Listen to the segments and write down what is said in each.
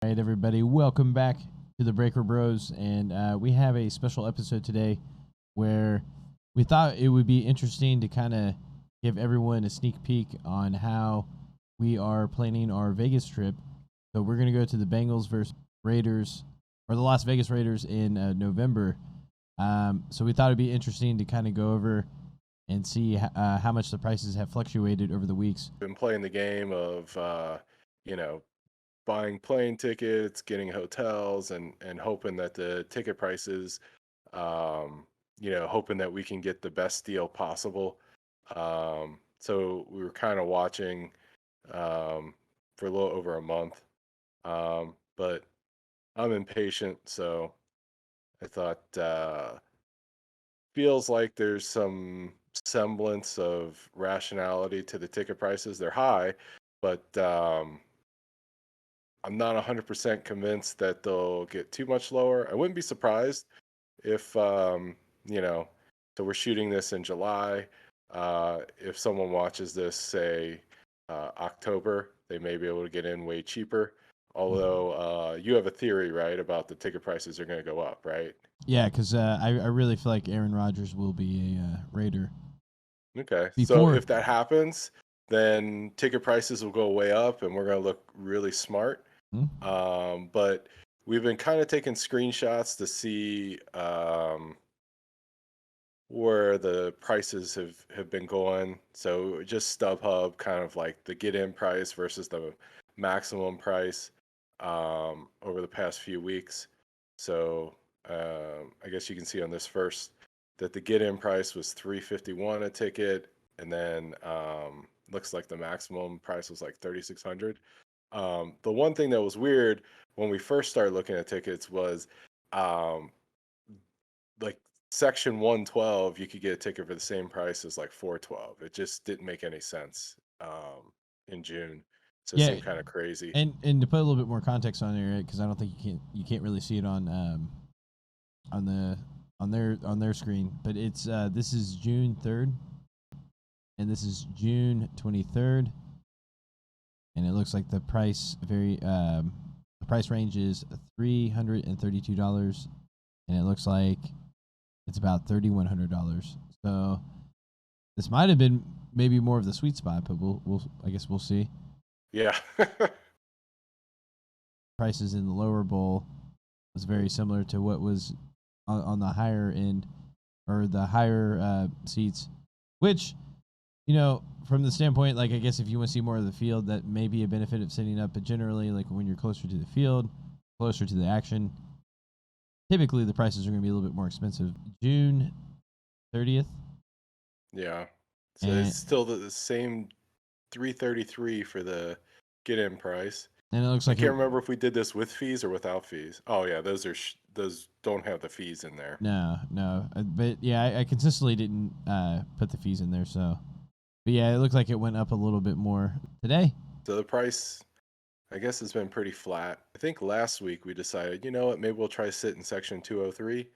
All right, everybody, welcome back to the Breaker Bros. And we have a special episode today where we thought it would be interesting to kind of give everyone a sneak peek on how we are planning our Vegas trip. So we're going to go to the Bengals versus Raiders, or the Las Vegas Raiders in November. So we thought it'd be interesting to kind of go over and see how much the prices have fluctuated over the weeks. Been playing the game of, buying plane tickets, getting hotels, and hoping that the ticket prices, hoping that we can get the best deal possible. So we were kind of watching for a little over a month, but I'm impatient, so I thought feels like there's some semblance of rationality to the ticket prices. They're high, but I'm not 100% convinced that they'll get too much lower. I wouldn't be surprised if, so we're shooting this in July. If someone watches this, say, October, they may be able to get in way cheaper. Although you have a theory, right, about the ticket prices are going to go up, right? Yeah, because I really feel like Aaron Rodgers will be a Raider. Okay. So Before, if that happens, then ticket prices will go way up and we're going to look really smart. hmm? But we've been kind of taking screenshots to see where the prices have been going. So just StubHub, kind of like the get-in price versus the maximum price over the past few weeks. So I guess you can see on this first that the get-in price was $351 a ticket, and then looks like the maximum price was like 3,600. The one thing that was weird when we first started looking at tickets was um, like section 112, you could get a ticket for the same price as like 412. It just didn't make any sense in June. So it yeah, seemed kind of crazy. and to put a little bit more context on there, because I don't think you can't really see it on the on their screen, but it's this is June 3rd, and this is June 23rd, and it looks like the price range is $332, and it looks like it's about $3,100. So this might have been maybe more of the sweet spot, but we'll I guess we'll see. Yeah. Prices in the lower bowl was very similar to what was on the higher end or the higher seats, which, from the standpoint, like, I guess if you want to see more of the field, that may be a benefit of sitting up. But generally, like, when you're closer to the field, closer to the action, typically the prices are going to be a little bit more expensive. June 30th. Yeah. So it's And still the same 333 for the get-in price. and it looks I like can't remember if we did this with fees or without fees. Oh yeah, those don't have the fees in there. no, but yeah, I consistently didn't put the fees in there. So, but yeah, it looked like it went up a little bit more today. So the price, I guess, has been pretty flat. I think last week we decided, you know what, maybe we'll try sit in section 203.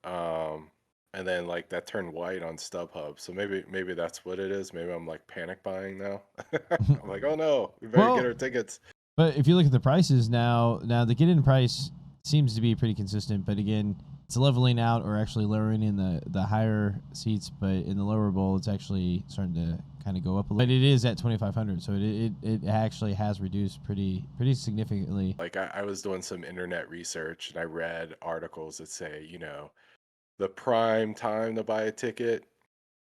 Um, and then like that turned white on StubHub. So maybe that's what it is. Maybe I'm like panic buying now. I'm like, oh no, we better get Well, our tickets. but if you look at the prices now the get-in price seems to be pretty consistent. But again, it's leveling out or actually lowering in the higher seats, but in the lower bowl, it's actually starting to kind of go up a little. But it is at 2,500, so it actually has reduced pretty significantly. Like I was doing some internet research and I read articles that say, the prime time to buy a ticket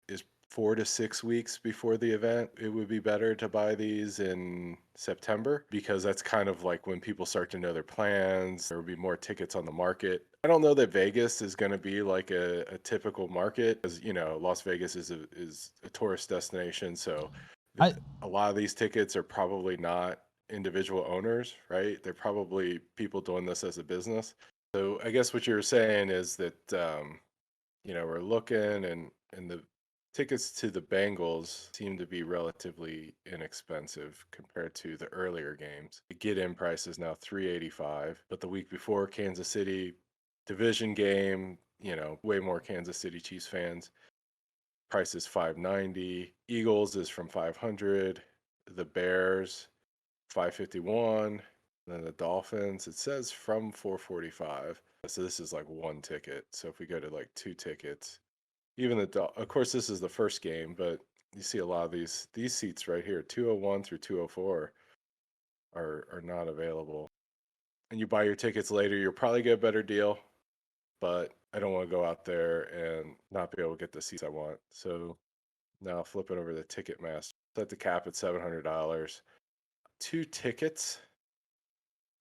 is 4 to 6 weeks before the event. It would be better to buy these in September because that's kind of like when people start to know their plans. There will be more tickets on the market. I don't know that Vegas is going to be like a typical market, as Las Vegas is a tourist destination. So I a lot of these tickets are probably not individual owners, right? They're probably people doing this as a business. So I guess what you're saying is that we're looking and the tickets to the Bengals seem to be relatively inexpensive compared to the earlier games. The get-in price is now 385, but the week before Kansas City division game, way more Kansas City Chiefs fans. Price is 590. Eagles is from 500. The Bears 551. Then the Dolphins, it says from 445. So this is like one ticket. So if we go to like 2 tickets, even of course this is the first game, but you see a lot of these seats right here, 201 through 204 are not available. And you buy your tickets later, you'll probably get a better deal, but I don't want to go out there and not be able to get the seats I want. So now flipping over to Ticketmaster, set the cap at $700. 2 tickets,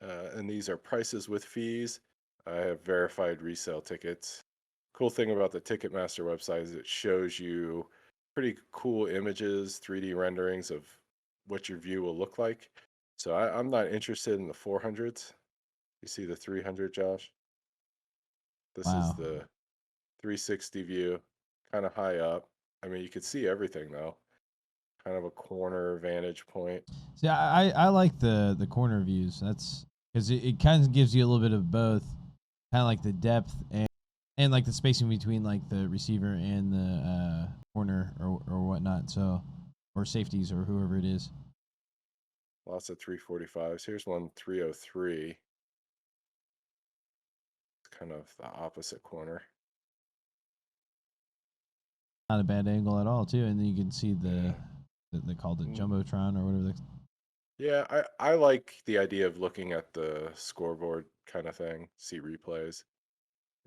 and these are prices with fees. I have verified resale tickets. Cool thing about the Ticketmaster website is it shows you pretty cool images, 3D renderings of what your view will look like. So I'm not interested in the 400s. You see the 300, Josh? This is Wow. the 360 view, kind of high up. I mean, you could see everything though. Kind of a corner vantage point. See, I like the corner views. That's because it kind of gives you a little bit of both, kind of like the depth and like the spacing between like the receiver and the corner or whatnot. So or safeties or whoever it is. Lots of 345s. Here's one 303. It's kind of the opposite corner. Not a bad angle at all too, and then you can see Yeah. they called it jumbotron or whatever. Yeah, I like the idea of looking at the scoreboard kind of thing, see replays.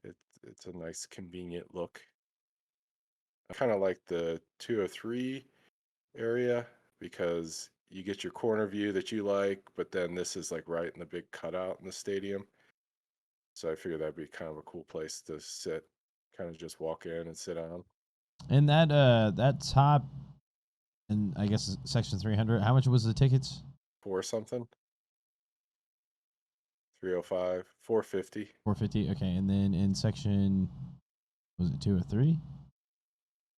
It's a nice convenient look. I kind of like the 203 area because you get your corner view that you like, but then this is like right in the big cutout in the stadium. So I figured that'd be kind of a cool place to sit, kind of just walk in and sit down. And that top, and I guess section 300. How much was the tickets? For something, 305, 450. 450. Okay, and then in section, was it 203?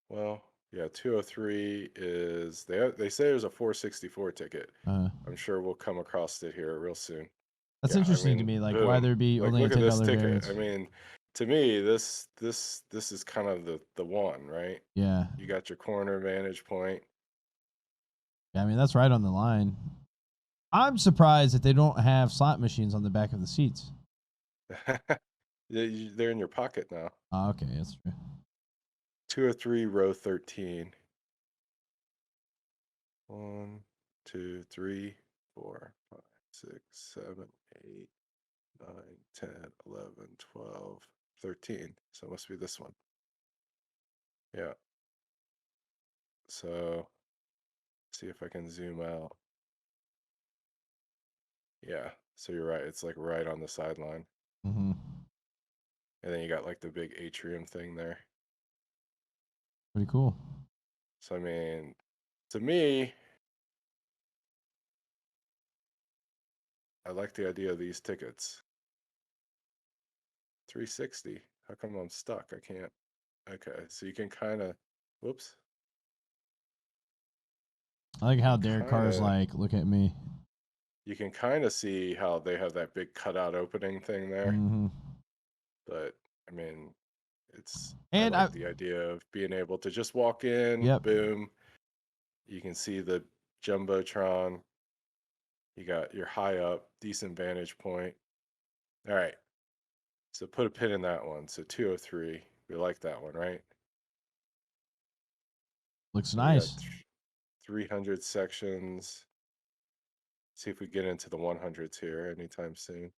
Well, yeah, 203 is they say there's a 464 ticket. I'm sure we'll come across it here real soon. That's Yeah, I interesting to mean, me. Like, why boom. there be Like only a look at this $10 ticket. variance? I mean, to me, this is kind of the one, right? Yeah. You got your corner vantage point. Yeah, I mean that's right on the line. I'm surprised that they don't have slot machines on the back of the seats. They're in your pocket now. Oh, okay, that's true. 203, row 13. 1, 2, 3, 4, 5, 6, 7, 8, 9, 10, 11, 12, 13. So it must be this one. Yeah. So see if I can zoom out. Yeah. So you're right. It's like right on the sideline. Mm-hmm. And then you got like the big atrium thing there. Pretty cool. So I mean, to me, I like the idea of these tickets. 360. How come I'm stuck? I can't. Okay. So you can kind of, whoops. I like how You Derek kind Carr's of like, look at me. you can kind of see how they have that big cutout opening thing there. Mm-hmm. But I mean, I And like the idea of being able to just walk in, yep. boom. You can see the jumbotron. You got your high up, decent vantage point. All right. So put a pin in that one. So 203. We like that one, right? Looks So we got nice. 300 sections. See if we get into the 100s here anytime soon.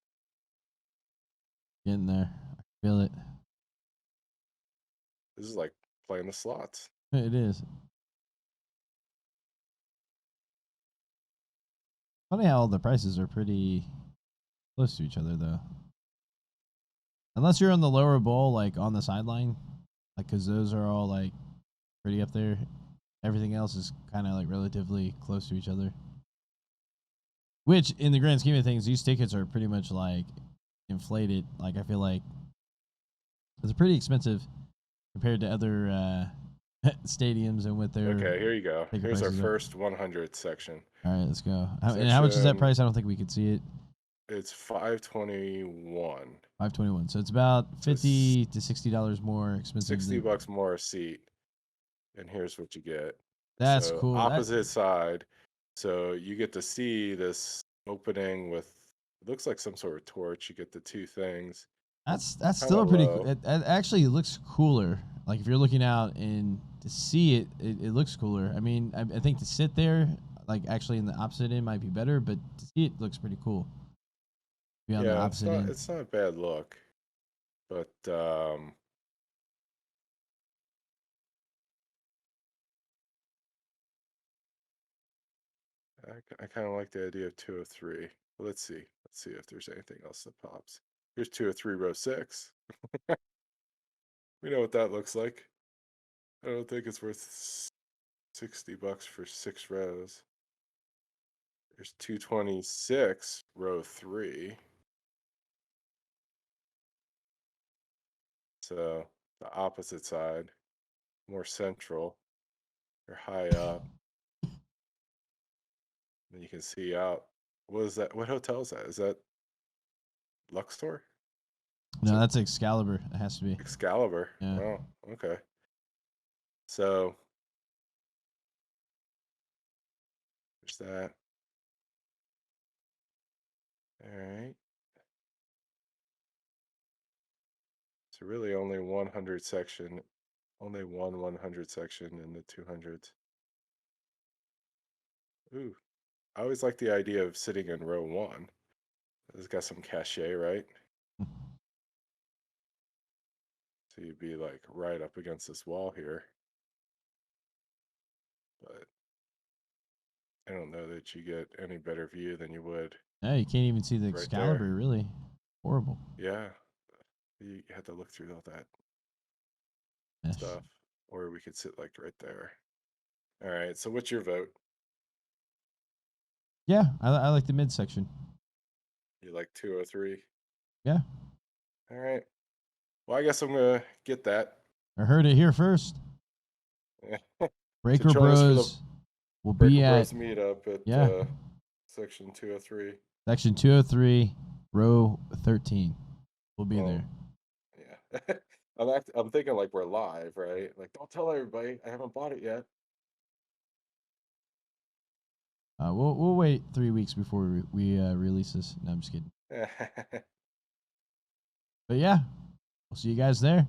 Getting there. I feel it. This is like playing the slots. It is. Funny how all the prices are pretty close to each other, though. Unless you're on the lower bowl, like on the sideline, like because those are all like pretty up there. Everything else is kind of like relatively close to each other. Which, in the grand scheme of things, these tickets are pretty much like inflated. Like I feel like it's pretty expensive compared to other stadiums and with their. Okay, here you go. Here's our prices first 100 section. All right, let's go. And how much is that price? I don't think we could see it. It's 521. 521. So it's about $50 to $60 more expensive. $60 more a seat. And here's what you get. That's cool. Opposite side. So you get to see this opening with It looks like some sort of torch. You get the two things. That's Kind still of pretty. low. It actually looks cooler. Like if you're looking out and to see it, it looks cooler. I mean, I think to sit there, like actually in the opposite end, might be better, but to see it looks pretty cool. Be on the Yeah, opposite end. it's not a bad look, but I kind of like the idea of 203. Well, let's see. Let's see if there's anything else that pops. Here's 203 row 6. We know what that looks like. I don't think it's worth $60 for 6 rows. There's 226 row 3. So the opposite side, more central. You're high up. Then you can see out. What is that? What hotel is that? Is that Luxor? Is No, it that's Excalibur. It has to be. Excalibur? Yeah. Oh, okay. So there's that. All right. So really only 100 section, only one 100 section in the 200s. Ooh, I always like the idea of sitting in row 1. It's got some cachet, right? So you'd be like right up against this wall here. But I don't know that you get any better view than you would Yeah, you can't even see the right there. Excalibur. Really horrible. Yeah, you had to look through all that Mesh. stuff. Or we could sit like right there. All right, so what's your vote? Yeah, I like the midsection. You like 203? Yeah, All right. Well, I guess I'm gonna get that. I heard it here first. So Breaker join us for the Bros will Breaker be at Bros meetup at yeah section 203. section 203, row 13. We'll be Well, there. yeah. I'm thinking like we're live, right? Like, don't tell everybody. I haven't bought it yet. We'll wait 3 weeks before we release this. No, I'm just kidding. But yeah, we'll see you guys there.